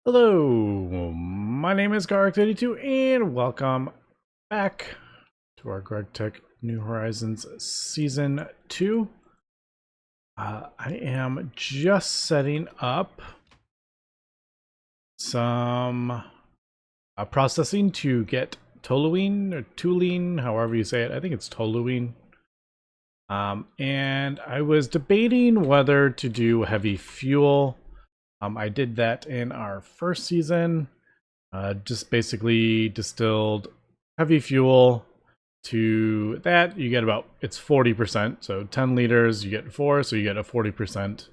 Hello, my name is GregTech and welcome back to our GregTech New Horizons Season 2. I am just setting up some processing to get Toluene or Toluene, however you say it. I think it's Toluene. And I was debating whether to do heavy fuel. I did that in our first season. Just basically distilled heavy fuel to that. You get about, it's 40%. So 10 liters, you get 4. So you get a 40%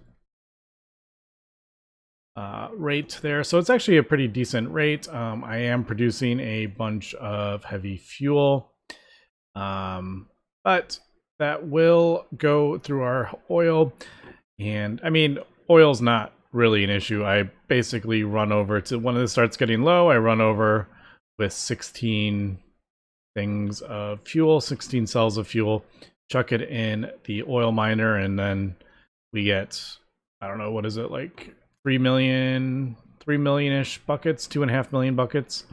rate there. So it's actually a pretty decent rate. I am producing a bunch of heavy fuel. But that will go through our oil. And I mean, oil's not really an issue. I basically run over to when it starts getting low, I run over with 16 things of fuel, 16 cells of fuel, chuck it in the oil miner, and then we get, I don't know, what is it, like 3 million-ish buckets, 2.5 million buckets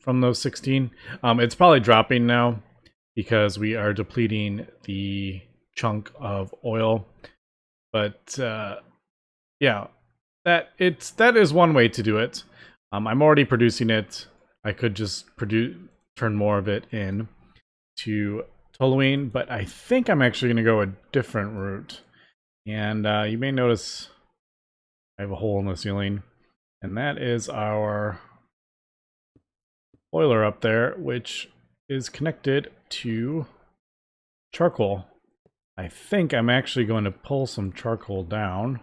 from those 16. It's probably dropping now because we are depleting the chunk of oil. But yeah, that is one way to do it. I'm already producing it. I could just turn more of it in to Toluene, but I think I'm actually going to go a different route. And you may notice I have a hole in the ceiling, and that is our boiler up there, which is connected to charcoal. I think I'm actually going to pull some charcoal down.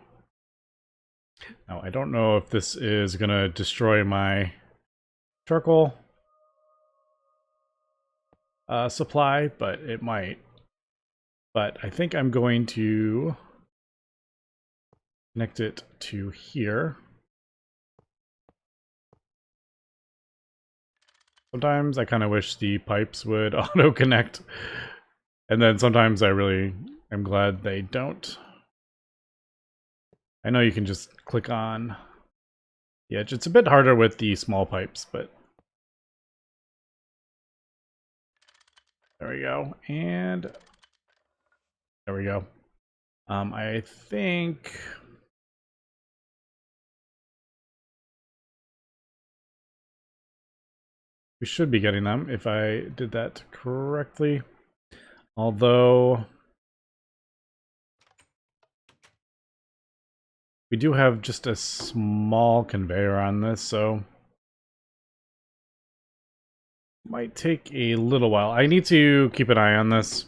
Now, I don't know if this is going to destroy my charcoal supply, but it might. But I think I'm going to connect it to here. Sometimes I kind of wish the pipes would auto-connect. And then sometimes I really am glad they don't. I know you can just click on the edge. It's a bit harder with the small pipes, but there we go. And there we go. I think we should be getting them if I did that correctly. Although we do have just a small conveyor on this, so it might take a little while. I need to keep an eye on this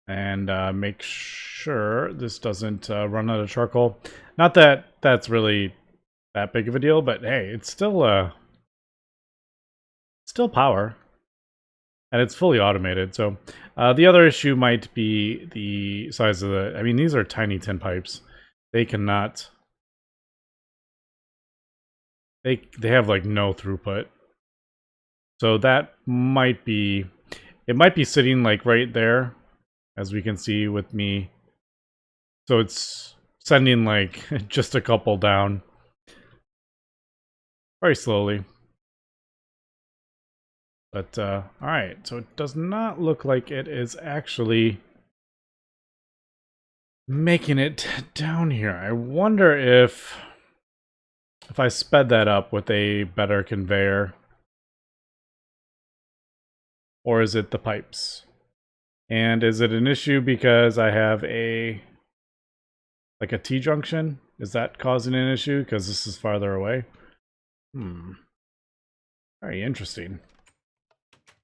and make sure this doesn't run out of charcoal. Not that that's really that big of a deal, but hey, it's still power. And it's fully automated, so the other issue might be the size of the... I mean, these are tiny tin pipes. They cannot... They have, like, no throughput. So that might be... It might be sitting, like, right there, as we can see with me. So it's sending, like, just a couple down. Very slowly. But, alright, so it does not look like it is actually making it down here. I wonder if I sped that up with a better conveyor, or is it the pipes? And is it an issue because I have a T-junction? Is that causing an issue because this is farther away? Very interesting.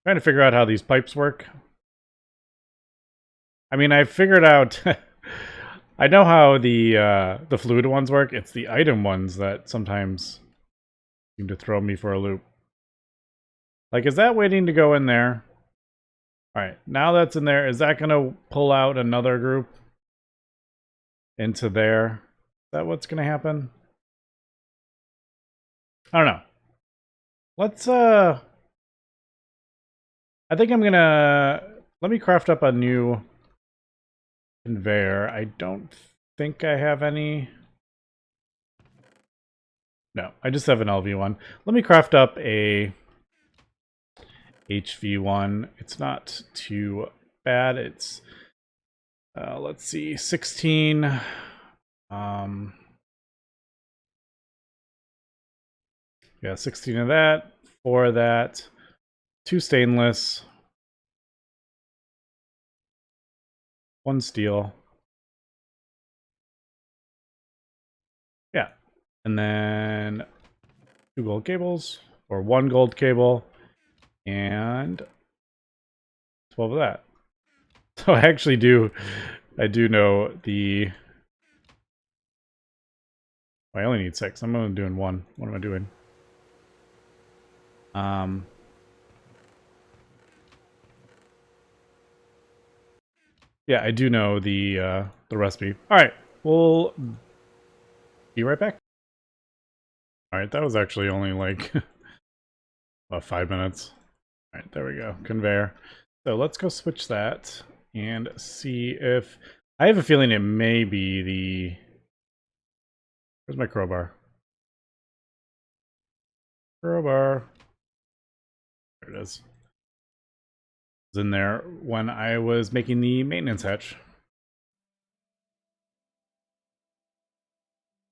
Trying to figure out how these pipes work. I mean, I figured out... I know how the fluid ones work. It's the item ones that sometimes seem to throw me for a loop. Like, is that waiting to go in there? Alright, now that's in there. Is that going to pull out another group into there? Is that what's going to happen? I don't know. Let's, I think I'm going to... Let me craft up a new conveyor. I don't think I have any No, I just have an LV1. Let me craft up a HV1. It's not too bad. It's, let's see, 16. Yeah, 16 of that, 4 of that, 2 stainless, 1 steel. Yeah. And then 2 gold cables, or 1 gold cable, and 12 of that. So I do know the... I only need 6. I'm only doing 1. What am I doing? Yeah, I do know the recipe. All right, we'll be right back. All right, that was actually only like about 5 minutes. All right, there we go. Conveyor. So let's go switch that and see if... I have a feeling it may be the... Where's my crowbar? Crowbar. There it is. It was in there when I was making the maintenance hatch.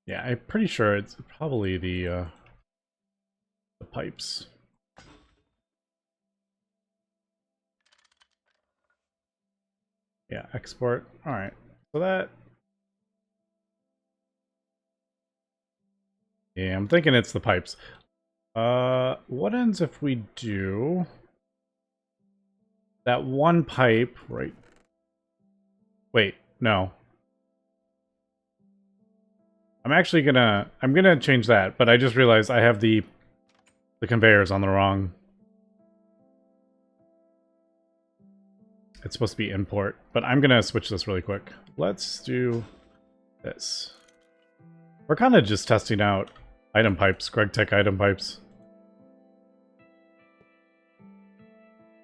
Yeah, I'm pretty sure it's probably the pipes. Yeah, export. All right. So that... Yeah, I'm thinking it's the pipes. What ends if we do that one pipe, right? Wait, no. I'm gonna change that, but I just realized I have the conveyors on the wrong. It's supposed to be import, but I'm gonna switch this really quick. Let's do this. We're kind of just testing out item pipes, GregTech item pipes.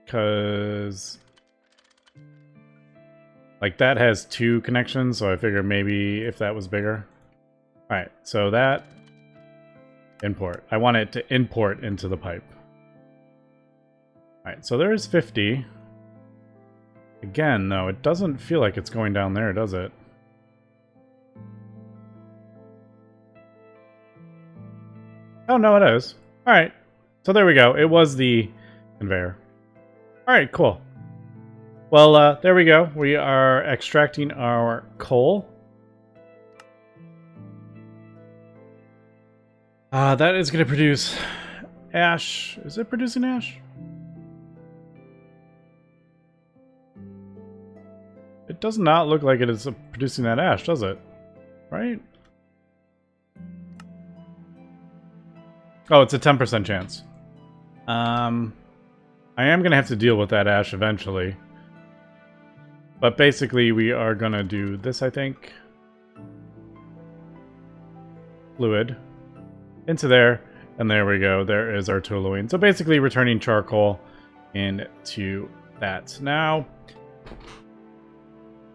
Because like that has 2 connections, so I figured maybe if that was bigger. Alright, so that import. I want it to import into the pipe. Alright, so there's 50. Again, though, it doesn't feel like it's going down there, does it? Oh, no, it is. Alright, so there we go. It was the conveyor. Alright, cool. Well, there we go. We are extracting our coal. That is going to produce ash. Is it producing ash? It does not look like it is producing that ash, does it? Right? Oh, it's a 10% chance. I am going to have to deal with that ash eventually. But basically, we are going to do this, I think. Fluid. Into there. And there we go. There is our toluene. So basically, returning charcoal into that. Now,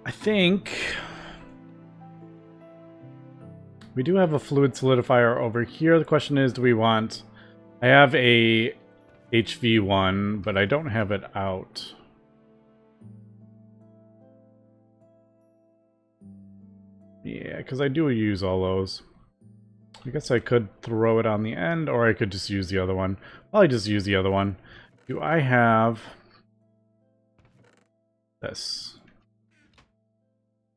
I think we do have a fluid solidifier over here. The question is, do we want... I have a HV1, but I don't have it out. Yeah, because I do use all those. I guess I could throw it on the end, or I could just use the other one. I'll just use the other one. Do I have this?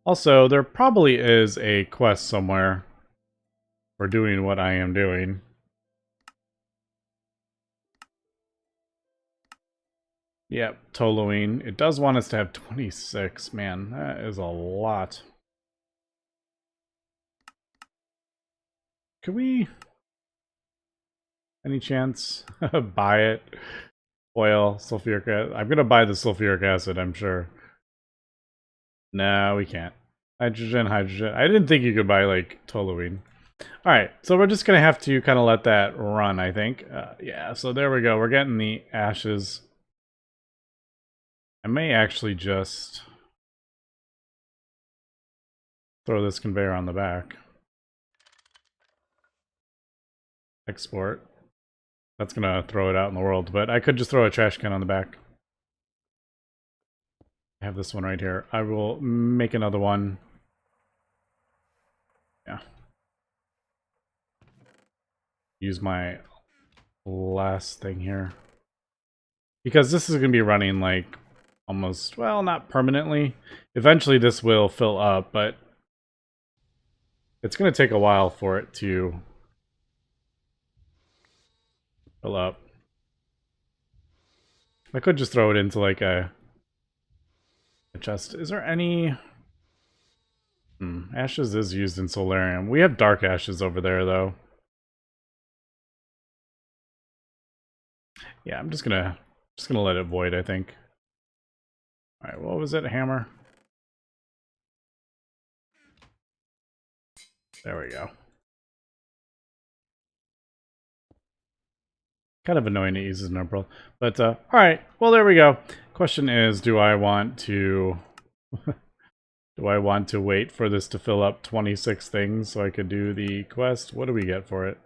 Also, there probably is a quest somewhere for doing what I am doing. Yep, Toluene. It does want us to have 26. Man, that is a lot. Could we... Any chance? Buy it. Oil, sulfuric acid. I'm gonna buy the sulfuric acid, I'm sure. No, we can't. Hydrogen, hydrogen. I didn't think you could buy, like, toluene. Alright, so we're just gonna have to kind of let that run, I think. Yeah, so there we go. We're getting the ashes. I may actually just throw this conveyor on the back. export. That's gonna throw it out in the world, but I could just throw a trash can on the back. I have this one right here. I will make another one. Yeah. Use my last thing here. Because this is going to be running like almost, well, not permanently. Eventually this will fill up, but it's going to take a while for it to fill up. I could just throw it into like a chest. Is there any... ashes is used in solarium. We have dark ashes over there, though. Yeah, I'm just gonna let it void, I think. All right, what was it? Hammer. There we go. Kind of annoying to use as an umbrella, but all right. Well, there we go. Question is, do I want to do I want to wait for this to fill up 26 things so I could do the quest? What do we get for it?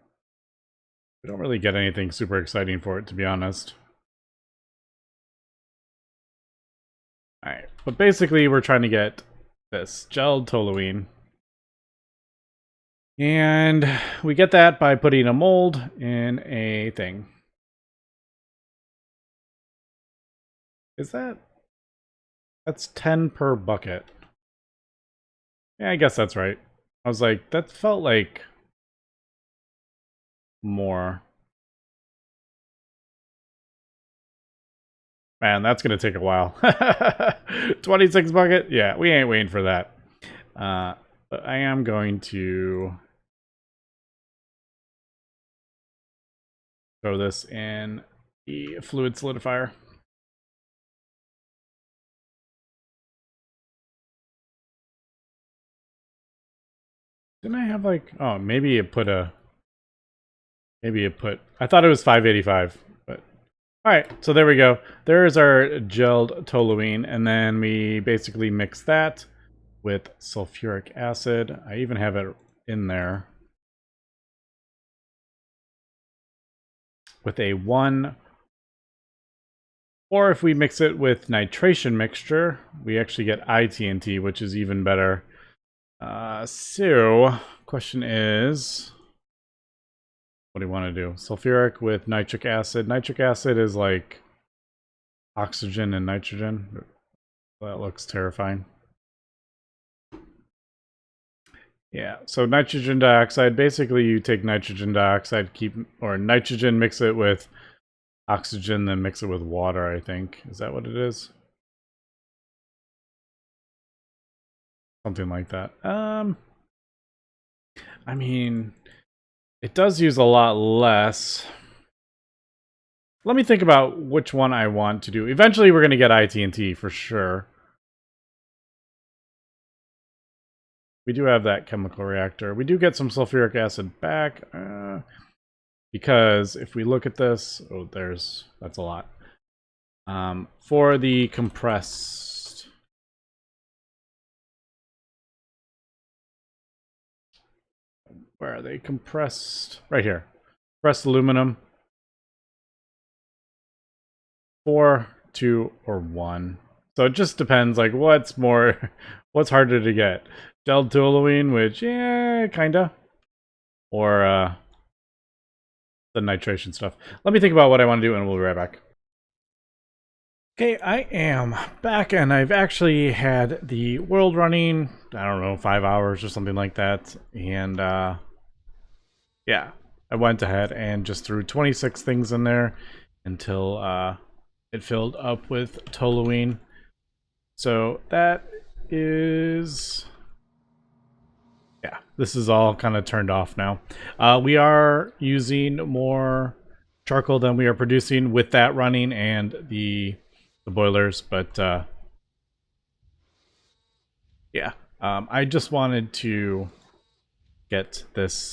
We don't really get anything super exciting for it, to be honest. Alright, but basically we're trying to get this gelled toluene. And we get that by putting a mold in a thing. That's 10 per bucket. Yeah, I guess that's right. I was like, that felt like more. Man, that's gonna take a while. 26 bucket? Yeah, we ain't waiting for that. But I am going to throw this in the fluid solidifier. Didn't I have like... Oh, maybe it put a... Maybe it put... I thought it was 585, but... Alright, so there we go. There's our gelled toluene, and then we basically mix that with sulfuric acid. I even have it in there. With a 1... Or if we mix it with nitration mixture, we actually get TNT, which is even better. So, question is, what do you want to do? Sulfuric with nitric acid. Nitric acid is like oxygen and nitrogen. That looks terrifying. Yeah, so nitrogen dioxide, basically you take nitrogen dioxide, or nitrogen, mix it with oxygen, then mix it with water, I think. Is that what it is? Something like that. I mean, it does use a lot less. Let me think about which one I want to do. Eventually we're going to get TNT for sure. We do have that chemical reactor. We do get some sulfuric acid back. Because if we look at this... Oh, that's a lot. For the compressed... Where are they? Compressed... Right here. Compressed aluminum. 4, 2, or 1. So it just depends, like, what's harder to get? Gelled toluene, which, yeah, kinda. Or, the nitration stuff. Let me think about what I want to do, and we'll be right back. Okay, I am back, and I've actually had the world running, I don't know, 5 hours or something like that. And, yeah, I went ahead and just threw 26 things in there until, it filled up with toluene. So that is... Yeah, this is all kind of turned off now. We are using more charcoal than we are producing with that running and the boilers, but yeah, I just wanted to get this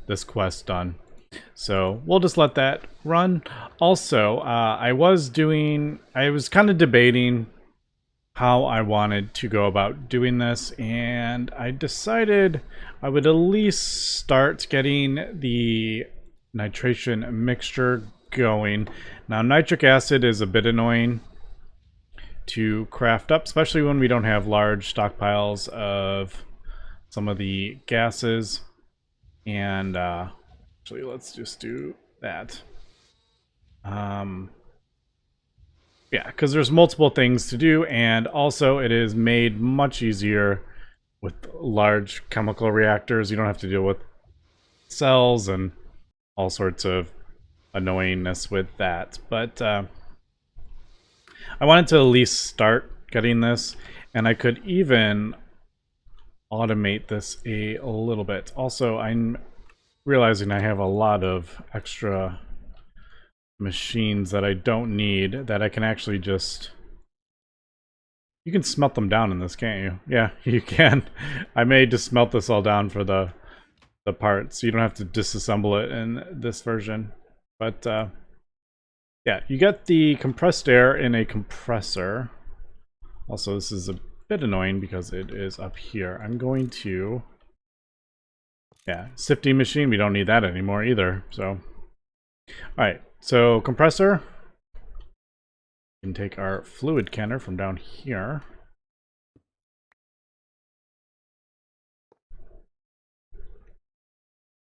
this quest done. So we'll just let that run. Also, I was kind of debating how I wanted to go about doing this, and I decided I would at least start getting the nitration mixture going. Now, nitric acid is a bit annoying to craft up, especially when we don't have large stockpiles of some of the gases. And actually, let's just do that. Yeah, because there's multiple things to do, and also it is made much easier with large chemical reactors. You don't have to deal with cells and all sorts of annoyingness with that. But I wanted to at least start getting this, and I could even automate this a little bit. Also, I'm realizing I have a lot of extra machines that I don't need, that I can actually just... You can smelt them down in this, can't you? Yeah, you can. I may just smelt this all down for the parts, so you don't have to disassemble it in this version. But yeah, you get the compressed air in a compressor. Also, this is a bit annoying because it is up here. I'm going to... Yeah, sifting machine, we don't need that anymore either, so... Alright, so compressor. We can take our fluid canner from down here.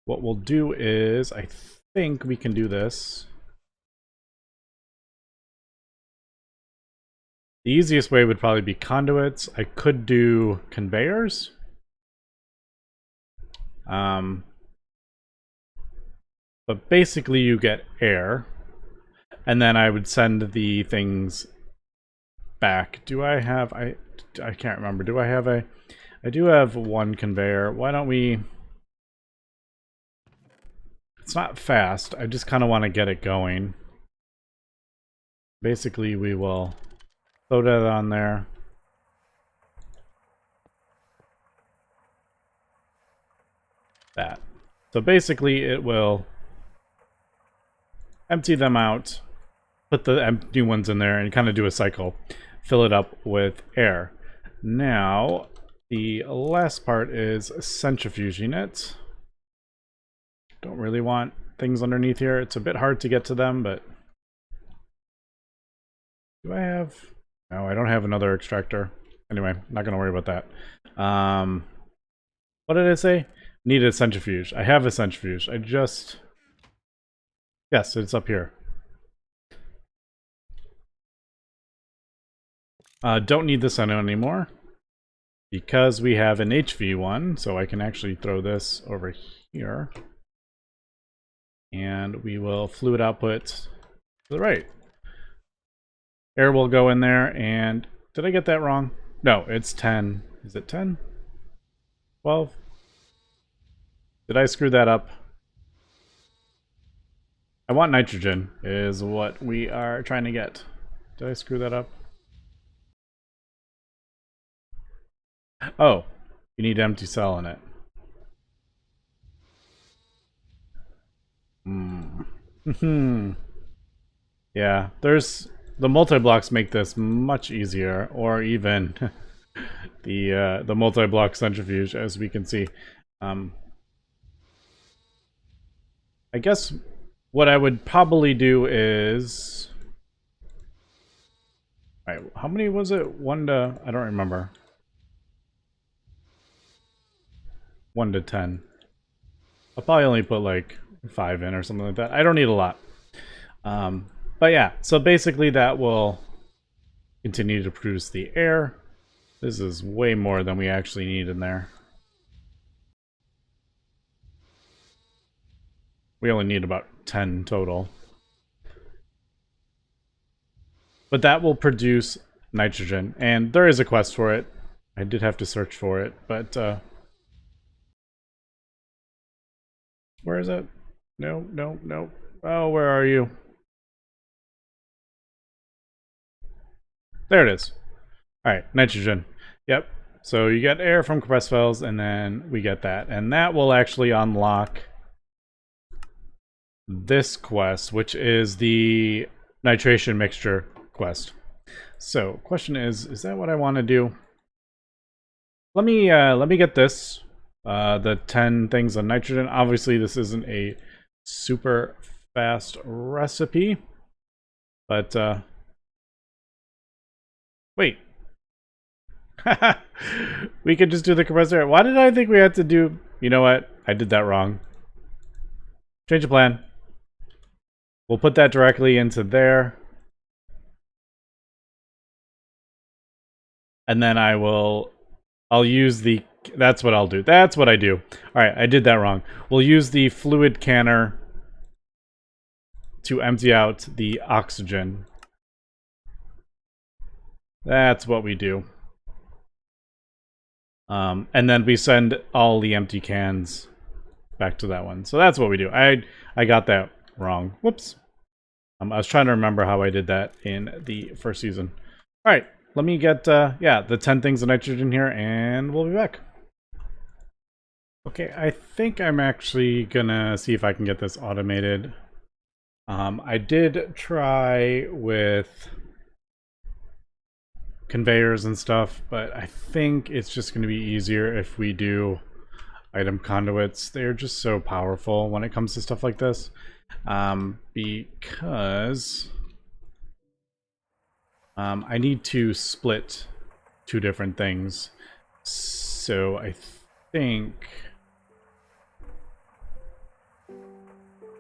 What we'll do is, I think we can do this. The easiest way would probably be conduits. I could do conveyors. But basically you get air, and then I would send the things back. Do I have... I can't remember. Do I have a... I do have one conveyor. Why don't we... It's not fast. I just kind of want to get it going. Basically, we will throw that on there. That. So basically, it will empty them out, put the new ones in there, and kind of do a cycle. Fill it up with air. Now, the last part is centrifuging it. Don't really want things underneath here. It's a bit hard to get to them, but... Do I have... No, I don't have another extractor. Anyway, not going to worry about that. What did I say? Needed a centrifuge. I have a centrifuge. I just... Yes, it's up here. Don't need this one anymore because we have an HV one, so I can actually throw this over here. And we will fluid output to the right. Air will go in there, and did I get that wrong? No, it's 10. Is it 10? 12? Did I screw that up? I want nitrogen, is what we are trying to get. Did I screw that up? Oh, you need empty cell in it. Yeah, there's... The multi-blocks make this much easier, or even the multi-block centrifuge, as we can see. I guess what I would probably do is... Alright, how many was it? 1 to... I don't remember. 1 to 10. I'll probably only put like 5 in or something like that. I don't need a lot. But yeah, so basically that will continue to produce the air. This is way more than we actually need in there. We only need about 10 total. But that will produce nitrogen, and there is a quest for it. I did have to search for it, but where is it? No, no, no. Oh, where are you? There it is. Alright, nitrogen. Yep. So you get air from compressed cells, and then we get that. And that will actually unlock this quest, which is the nitration mixture quest. So, question is that what I want to do? Let me get this. The 10 things on nitrogen. Obviously, this isn't a super fast recipe. But, wait. We could just do the compressor. Why did I think we had to do... You know what? I did that wrong. Change of plan. We'll put that directly into there. And then I'll use the... That's what I'll do. That's what I do. Alright, I did that wrong. We'll use the fluid canner to empty out the oxygen. That's what we do. And then we send all the empty cans back to that one. So that's what we do. I got that wrong. Whoops. I was trying to remember how I did that in the first season. All right, let me get yeah, the 10 things of nitrogen here, and we'll be back. Okay, I think I'm actually gonna see if I can get this automated. I did try with conveyors and stuff, but I think it's just going to be easier if we do item conduits. They're just so powerful when it comes to stuff like this, because I need to split two different things. So I think,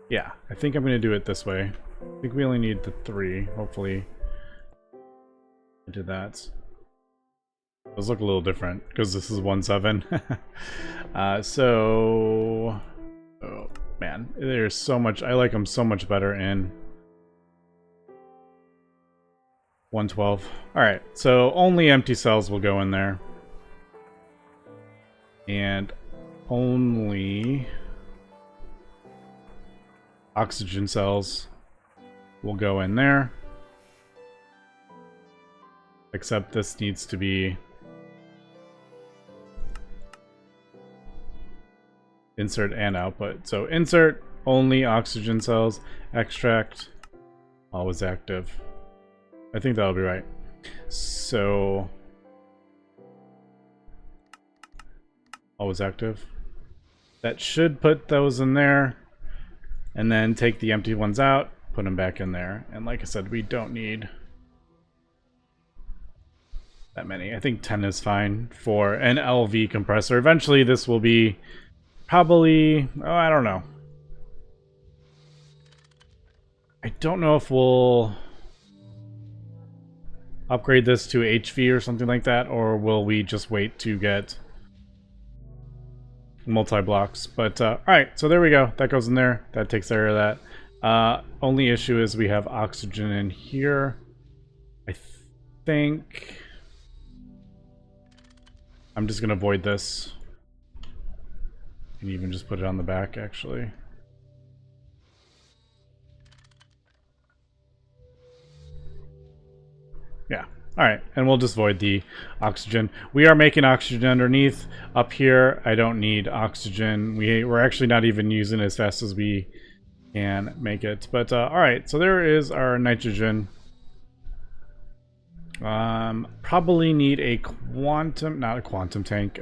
yeah, I think I'm going to do it this way. I think we only need the 3, hopefully. I did that. Those look a little different because this is 1.7. So, oh man, there's so much. I like them so much better in 1.12. All right, so only empty cells will go in there, and only oxygen cells will go in there. Except this needs to be insert and output. So insert only oxygen cells, extract always active. I think that'll be right. So always active. That should put those in there, and then take the empty ones out, put them back in there. And like I said, we don't need that many. I think 10 is fine for an LV compressor. Eventually this will be probably, oh, I don't know. I don't know if we'll upgrade this to HV or something like that, or will we just wait to get multi-blocks. But alright, so there we go. That goes in there. That takes care of that. Only issue is we have oxygen in here. I think I'm just gonna void this and even just put it on the back, actually. Yeah. Alright, and we'll just void the oxygen. We are making oxygen underneath. Up here, I don't need oxygen. We're actually not even using it as fast as we can make it. But alright, so there is our nitrogen. Probably need a quantum, not a quantum tank,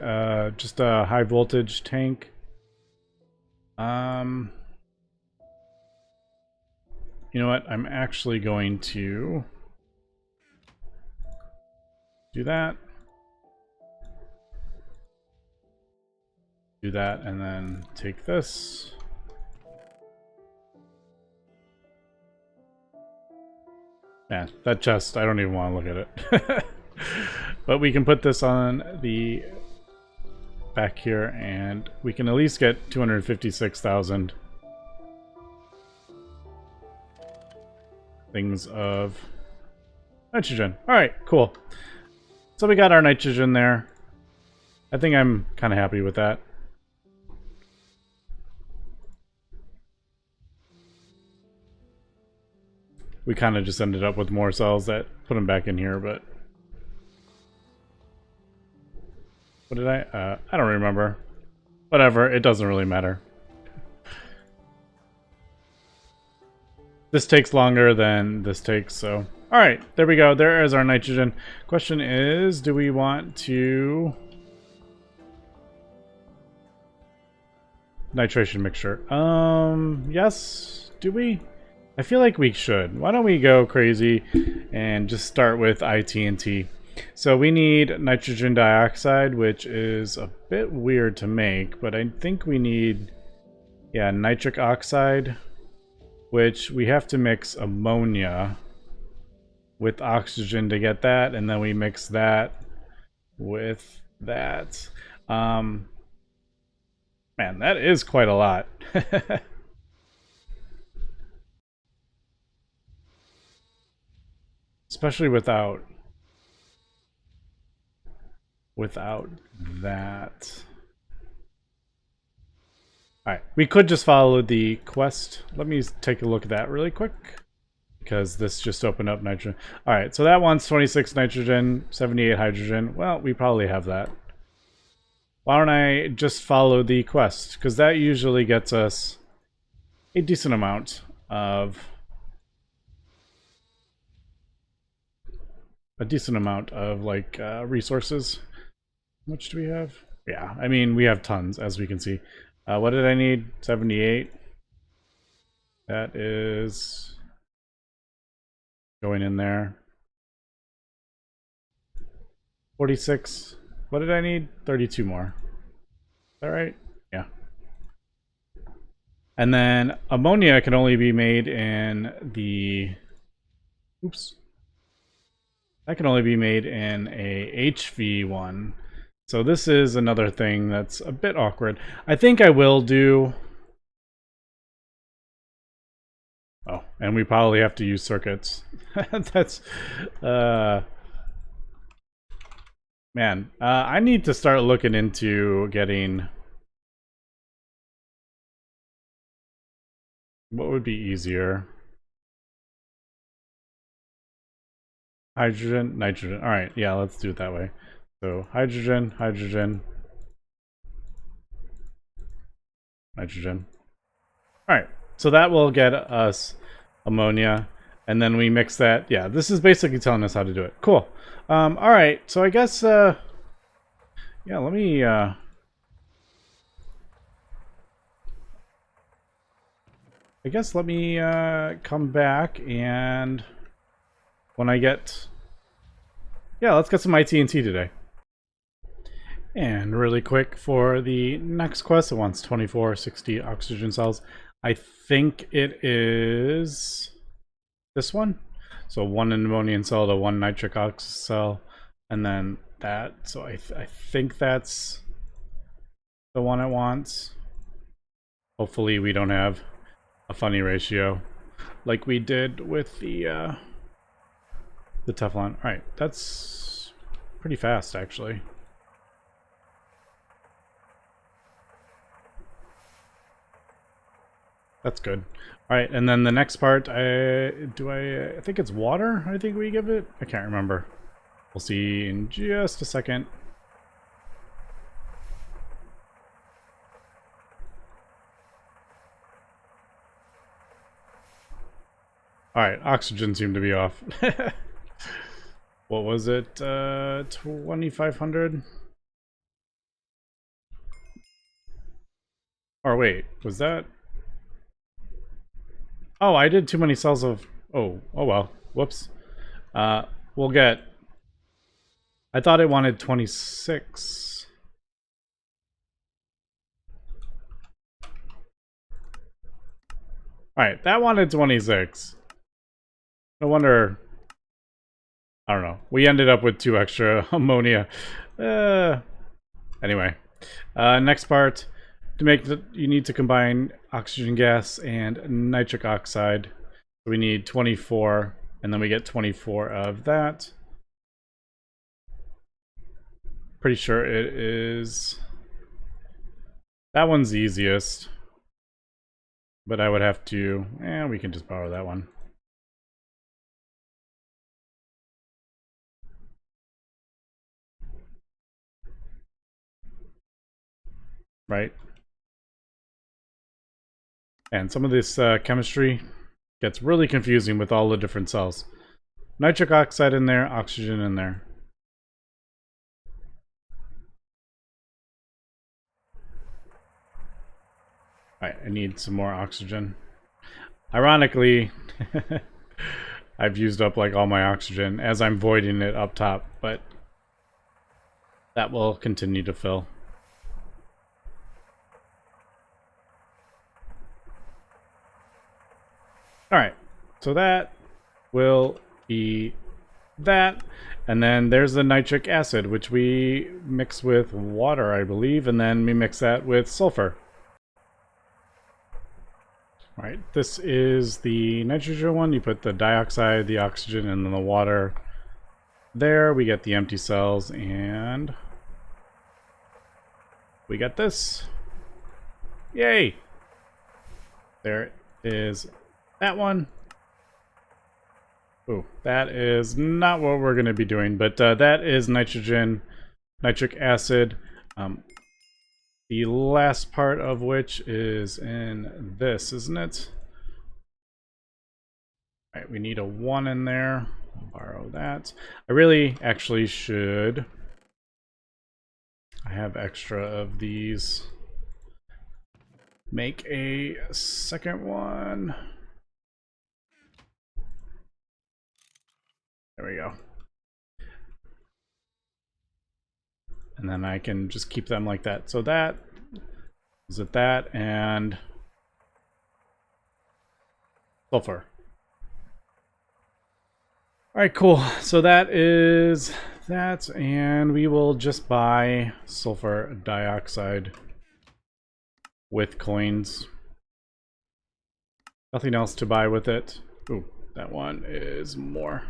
just a high voltage tank. You know what? I'm actually going to do that. Do that, and then take this. Yeah, that chest, I don't even want to look at it. But we can put this on the back here, and we can at least get 256,000 things of nitrogen. Alright, cool. So we got our nitrogen there. I think I'm kind of happy with that. We kind of just ended up with more cells that put them back in here, but what did I don't remember. Whatever, it doesn't really matter. This takes longer than this takes, so alright, there we go. There is our nitrogen. Question is, do we want to nitration mixture. Yes. Do we? I feel like we should. Why don't we go crazy and just start with TNT? So we need nitrogen dioxide, which is a bit weird to make, but I think we need, yeah, nitric oxide, which we have to mix ammonia with oxygen to get that, and then we mix that with that. Man, that is quite a lot. Especially without that. Alright, we could just follow the quest. Let me take a look at that really quick, because this just opened up nitrogen. Alright, so that one's 26 nitrogen, 78 hydrogen. Well, we probably have that. Why don't I just follow the quest? Because that usually gets us a decent amount of like resources. How much do we have? Yeah, I mean, we have tons, as we can see. What did I need? 78. That is going in there. 46. What did I need? 32 more. Is that right? Yeah. And then ammonia can only be made in the... Oops. That can only be made in a HV1. So this is another thing that's a bit awkward. I think I will do... Oh, and we probably have to use circuits. That's... Man, I need to start looking into getting... What would be easier? Hydrogen, nitrogen. Alright, yeah, let's do it that way. So, hydrogen, hydrogen, nitrogen. Alright, so that will get us ammonia, and then we mix that. Yeah, this is basically telling us how to do it. Cool. Alright, so I guess, yeah, let me, come back, and when I get... Yeah, let's get some TNT today. And really quick, for the next quest, it wants 2460 oxygen cells. I think it is this one. So one ammonium cell to one nitric oxide cell, and then that. So I think that's the one it wants. Hopefully we don't have a funny ratio like we did with the Teflon. Alright, that's pretty fast, actually. That's good. Alright, and then the next part, I think it's water, I think we give it? I can't remember. We'll see in just a second. Alright, oxygen seemed to be off. What was it? 2500? Or wait, was that... Oh, I did too many cells of... Oh well. Whoops. We'll get... I thought it wanted 26. Alright, that wanted 26. No wonder... I don't know. We ended up with 2 extra ammonia. Anyway. Next part. To make the... You need to combine oxygen gas and nitric oxide. So we need 24, and then we get 24 of that. Pretty sure it is... That one's the easiest. But I would have to... we can just borrow that one. Right? And some of this chemistry gets really confusing with all the different cells. Nitric oxide in there, oxygen in there. Alright, I need some more oxygen. Ironically, I've used up like all my oxygen as I'm voiding it up top, but that will continue to fill. Alright, so that will be that. And then there's the nitric acid, which we mix with water, I believe, and then we mix that with sulfur. Alright, this is the nitrogen one. You put the dioxide, the oxygen, and then the water. There, we get the empty cells, and we get this. Yay! There is that one. Oh, that is not what we're going to be doing, but that is nitric acid. The last part of which is in this, isn't it? All right, we need a 1 in there. I'll borrow that. I really actually should. I have extra of these. Make a second one. There we go. And then I can just keep them like that. So that is it, that and sulfur. All right, cool. So that is that, and we will just buy sulfur dioxide with coins. Nothing else to buy with it. Ooh, that one is more.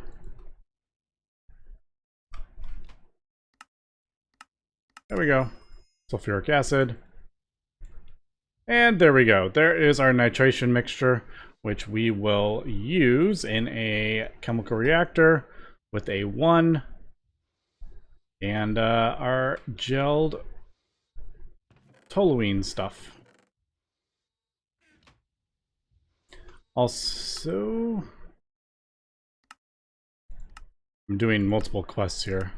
There we go. Sulfuric acid. And there we go. There is our nitration mixture, which we will use in a chemical reactor with a 1. And our gelled toluene stuff. Also, I'm doing multiple quests here.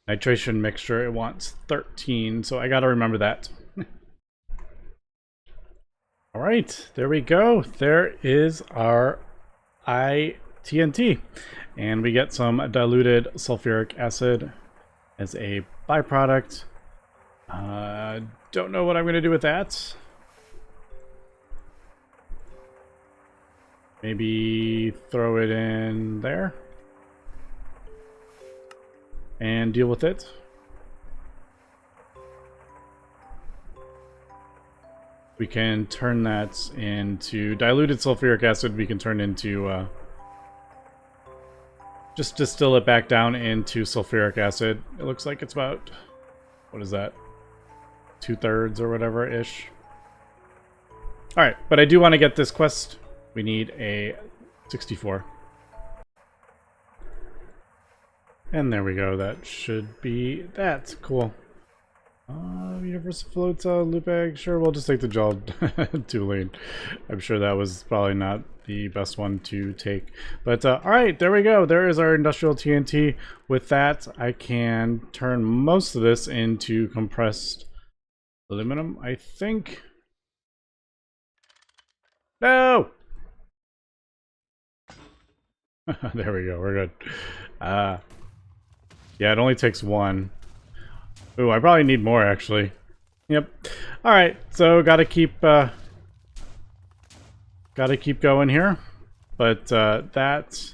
Nitration mixture, it wants 13, so I gotta remember that. Alright, there we go. There is our TNT. And we get some diluted sulfuric acid as a byproduct. Don't know what I'm gonna do with that. Maybe throw it in there and deal with it. We can turn that into diluted sulfuric acid. We can turn into just distill it back down into sulfuric acid. It looks like it's about, what is that, 2/3 or whatever ish. All right, but I do want to get this quest. We need a 64. And there we go. That should be that. Cool. Universal floats, loop egg. Sure, we'll just take the gel toluene. I'm sure that was probably not the best one to take. But alright, there we go. There is our industrial TNT. With that, I can turn most of this into compressed aluminum, I think. No! There we go. We're good. Yeah, it only takes 1. Ooh, I probably need more, actually. Yep. Alright, so gotta keep going here. But that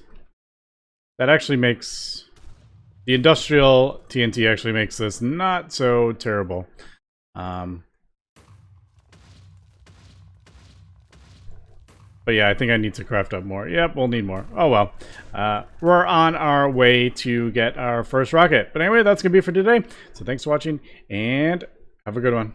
actually makes... The industrial TNT actually makes this not so terrible. But yeah, I think I need to craft up more. Yep, we'll need more. Oh well. We're on our way to get our first rocket. But anyway, that's going to be it for today. So thanks for watching, and have a good one.